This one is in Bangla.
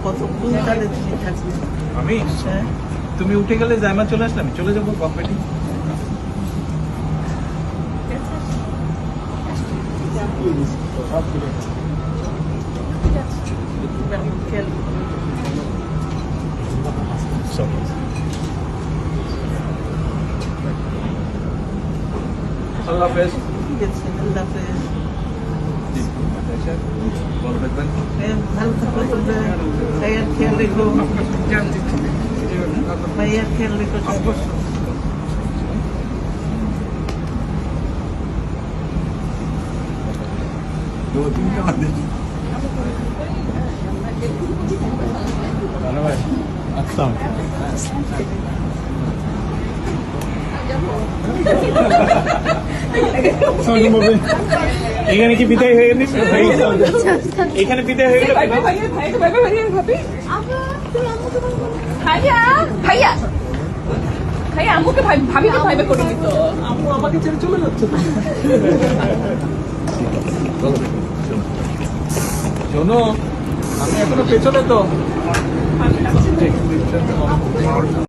কতক্ষণ তাহলে তুমি থাকবে? আমি তুমি উঠে গেলে জায়মা চলে আসলে আমি চলে যাবো কম্পিটিং। আল্লাহ হাফেজ। ঠিক আছে, আল্লাহ হাফেজ। ভালো থাকবেন। ভালো থাকো, ভাইয়ার খেয়াল রেখো, ভাইয়ার খেয়াল রেখো। আচ্ছা এখানে কি বিদায় হয়ে গেছে? এখানে বিদায় হয়ে গেল। ভাইয়া ভাইয়া ভাইয়া আম্মুকে ভাবিকে ভাইবে করে দিত। আম্মু আমাকে ছেড়ে চলে যাচ্ছে। শোনো আমি এখনো পেছনে তো